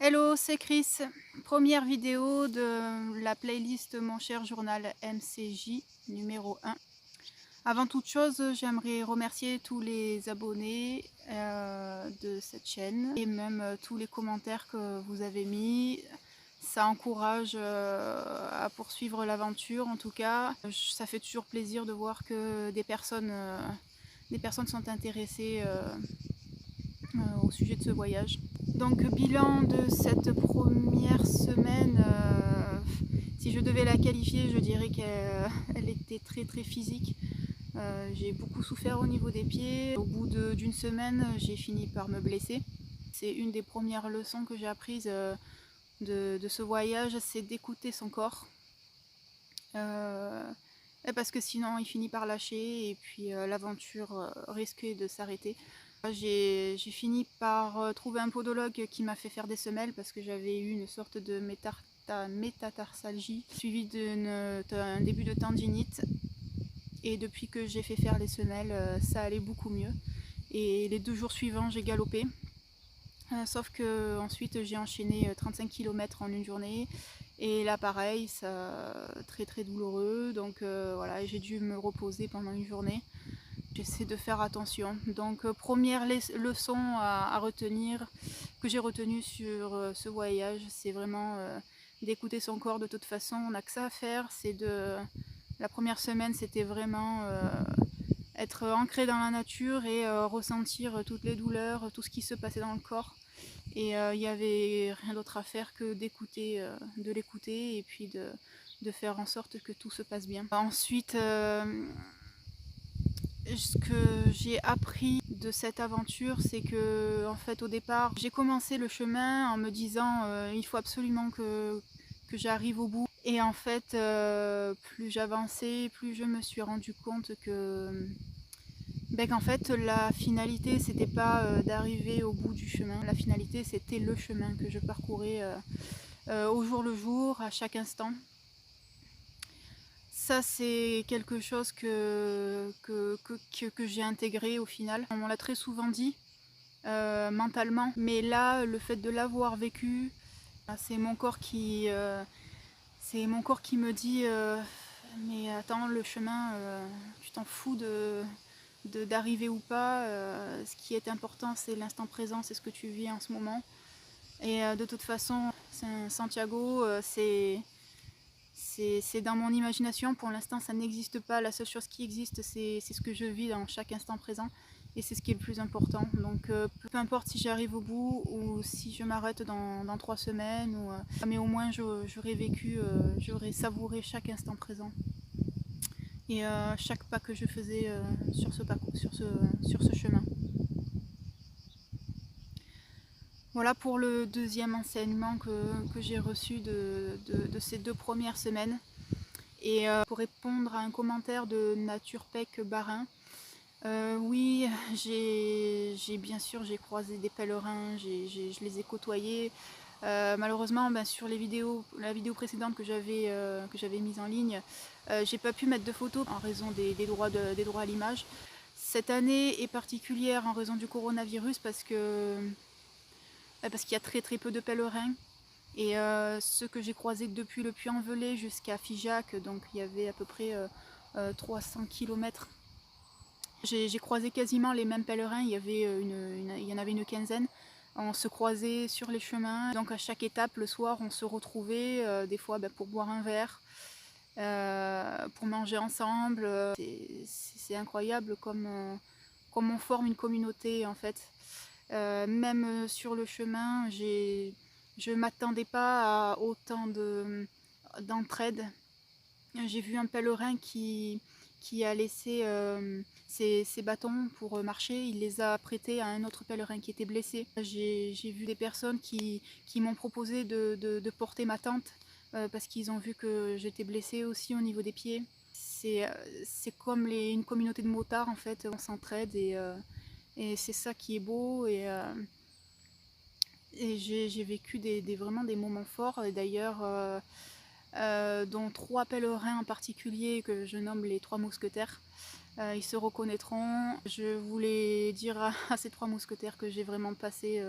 Hello, c'est Chris. Première vidéo de la playlist Mon cher journal MCJ numéro 1. Avant toute chose, j'aimerais remercier tous les abonnés de cette chaîne et même tous les commentaires que vous avez mis. Ça encourage à poursuivre l'aventure en tout cas. Ça fait toujours plaisir de voir que des personnes sont intéressées au sujet de ce voyage. Donc bilan de cette première semaine, si je devais la qualifier, je dirais qu'elle était très physique. J'ai beaucoup souffert au niveau des pieds. Au bout d'une semaine, j'ai fini par me blesser. C'est une des premières leçons que j'ai apprises de ce voyage, c'est d'écouter son corps. Parce que sinon il finit par lâcher et puis l'aventure risquait de s'arrêter. J'ai fini par trouver un podologue qui m'a fait faire des semelles parce que j'avais eu une sorte de métatarsalgie suivie d'un début de tendinite. Et depuis que j'ai fait faire les semelles, ça allait beaucoup mieux. Et les 2 jours suivants, j'ai galopé. Sauf que ensuite j'ai enchaîné 35 km en une journée. Et là pareil, ça très douloureux. Donc voilà, j'ai dû me reposer pendant une journée. J'essaie de faire attention. Donc première leçon à retenir, que j'ai retenue sur ce voyage, c'est vraiment d'écouter son corps. De toute façon, on n'a que ça à faire. La première semaine, c'était vraiment être ancré dans la nature et ressentir toutes les douleurs, tout ce qui se passait dans le corps. Et il n'y avait rien d'autre à faire que d'écouter, de l'écouter et puis de faire en sorte que tout se passe bien. Ensuite, ce que j'ai appris de cette aventure, c'est que en fait au départ j'ai commencé le chemin en me disant il faut absolument que j'arrive au bout. Et en fait plus j'avançais, plus je me suis rendu compte qu'en fait la finalité c'était pas d'arriver au bout du chemin. La finalité c'était le chemin que je parcourais au jour le jour, à chaque instant. Ça, c'est quelque chose que j'ai intégré au final. On me l'a très souvent dit, mentalement. Mais là, le fait de l'avoir vécu, c'est mon corps qui me dit mais attends, le chemin, tu t'en fous d'arriver ou pas. Ce qui est important, c'est l'instant présent, c'est ce que tu vis en ce moment. Et de toute façon, Santiago, c'est dans mon imagination. Pour l'instant, ça n'existe pas. La seule chose qui existe, c'est ce que je vis dans chaque instant présent. Et c'est ce qui est le plus important. Donc peu importe si j'arrive au bout ou si je m'arrête dans 3 semaines. Mais au moins, j'aurais vécu, j'aurais savouré chaque instant présent. Et chaque pas que je faisais sur ce chemin. Voilà pour le deuxième enseignement que j'ai reçu de ces 2 premières semaines. Et pour répondre à un commentaire de Naturepec Barin, oui, bien sûr j'ai croisé des pèlerins, je les ai côtoyés. Malheureusement, sur la vidéo précédente que j'avais mise en ligne, j'ai pas pu mettre de photos en raison des droits à l'image. Cette année est particulière en raison du coronavirus parce qu'il y a très peu de pèlerins. Et ceux que j'ai croisés depuis le Puy-en-Velay jusqu'à Figeac, donc il y avait à peu près 300 km. J'ai croisé quasiment les mêmes pèlerins, il y en avait une quinzaine. On se croisait sur les chemins, donc à chaque étape le soir on se retrouvait, des fois pour boire un verre, pour manger ensemble. C'est incroyable comme on forme une communauté en fait. Même sur le chemin, je ne m'attendais pas à autant d'entraide. J'ai vu un pèlerin qui a laissé ses bâtons pour marcher, il les a prêtés à un autre pèlerin qui était blessé. J'ai vu des personnes qui m'ont proposé de porter ma tente parce qu'ils ont vu que j'étais blessée aussi au niveau des pieds. C'est comme une communauté de motards en fait, on s'entraide et c'est ça qui est beau. Et j'ai vécu vraiment des moments forts. Et d'ailleurs, dont 3 pèlerins en particulier que je nomme les 3 mousquetaires. Ils se reconnaîtront. Je voulais dire à ces 3 mousquetaires que j'ai vraiment passé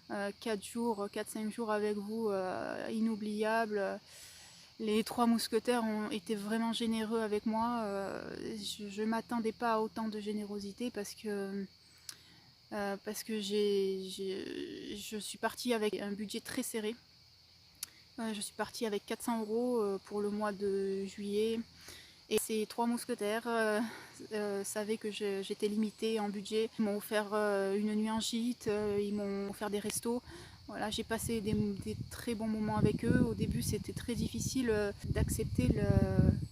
4 jours, 4-5 jours avec vous, inoubliables. Les trois mousquetaires ont été vraiment généreux avec moi. Je ne m'attendais pas à autant de générosité parce que je suis partie avec un budget très serré. Je suis partie avec 400 € pour le mois de juillet. Et ces trois mousquetaires savaient que j'étais limitée en budget. Ils m'ont offert une nuit en gîte, ils m'ont offert des restos. Voilà, j'ai passé des très bons moments avec eux. Au début, c'était très difficile d'accepter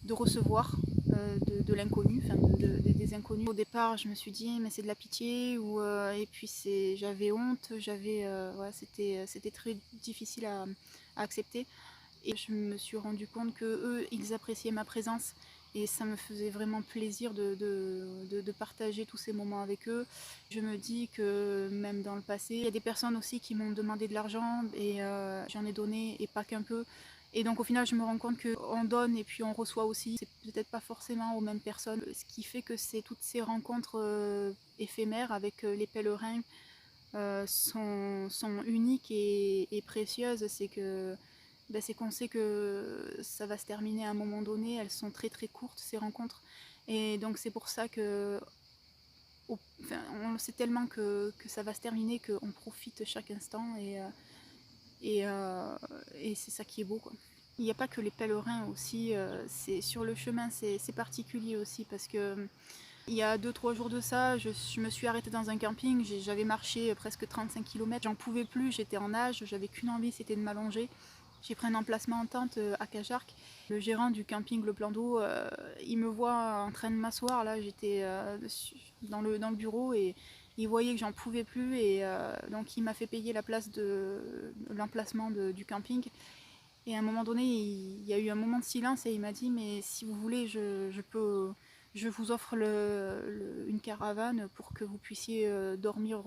de recevoir de l'inconnu, enfin des inconnus. Au départ, je me suis dit, mais c'est de la pitié, et puis j'avais honte, ouais, c'était très difficile à accepter. Et je me suis rendu compte que eux, ils appréciaient ma présence. Et ça me faisait vraiment plaisir de partager tous ces moments avec eux. Je me dis que même dans le passé, il y a des personnes aussi qui m'ont demandé de l'argent et j'en ai donné et pas qu'un peu. Et donc au final, je me rends compte qu'on donne et puis on reçoit aussi. C'est peut-être pas forcément aux mêmes personnes. Ce qui fait que toutes ces rencontres éphémères avec les pèlerins sont uniques et précieuses. C'est qu'on sait que ça va se terminer à un moment donné. Elles sont très très courtes, ces rencontres. Et donc c'est pour ça que on le sait tellement que ça va se terminer, qu'on profite chaque instant. Et c'est ça qui est beau, quoi. Il n'y a pas que les pèlerins aussi. Sur le chemin, c'est particulier aussi parce que il y a 2-3 jours de ça, je me suis arrêtée dans un camping. J'avais marché presque 35 km. J'en pouvais plus, j'étais en nage, j'avais qu'une envie, c'était de m'allonger. J'ai pris un emplacement en tente à Cajarc. Le gérant du camping Le Plan d'Eau, il me voit en train de m'asseoir. Là, j'étais dans le bureau et il voyait que j'en pouvais plus. Et donc, il m'a fait payer la place de l'emplacement du camping. Et à un moment donné, il y a eu un moment de silence et il m'a dit, mais si vous voulez, je vous offre une caravane pour que vous puissiez dormir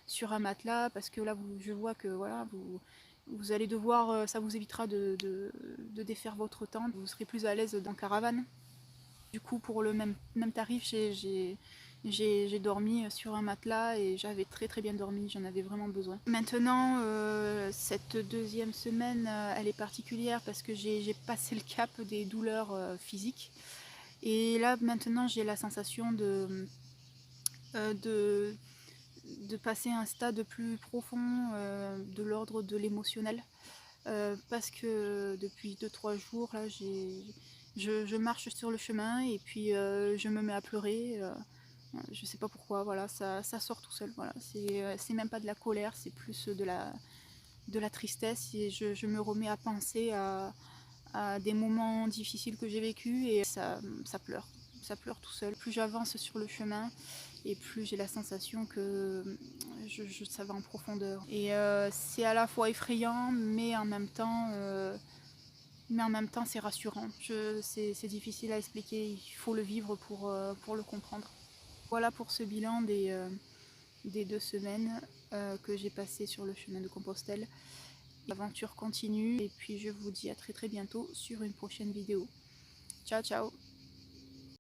sur un matelas, parce que là, je vois que voilà, vous allez devoir, ça vous évitera de défaire votre tente, vous serez plus à l'aise dans la caravane. Du coup, pour le même tarif, j'ai dormi sur un matelas et j'avais très très bien dormi, j'en avais vraiment besoin. Maintenant, cette deuxième semaine, elle est particulière parce que j'ai passé le cap des douleurs physiques. Et là, maintenant, j'ai la sensation de passer à un stade plus profond de l'ordre de l'émotionnel. Parce que depuis 2-3 jours, là, je marche sur le chemin et puis je me mets à pleurer. Je sais pas pourquoi, voilà, ça sort tout seul. Voilà. C'est même pas de la colère, c'est plus de la tristesse. Et je me remets à penser à des moments difficiles que j'ai vécus et ça pleure. Ça pleure tout seul. Plus j'avance sur le chemin et plus j'ai la sensation que ça va en profondeur. Et c'est à la fois effrayant, mais en même temps c'est rassurant. C'est difficile à expliquer, il faut le vivre pour le comprendre. Voilà pour ce bilan des 2 semaines que j'ai passées sur le chemin de Compostelle. L'aventure continue et puis je vous dis à très très bientôt sur une prochaine vidéo. Ciao ciao!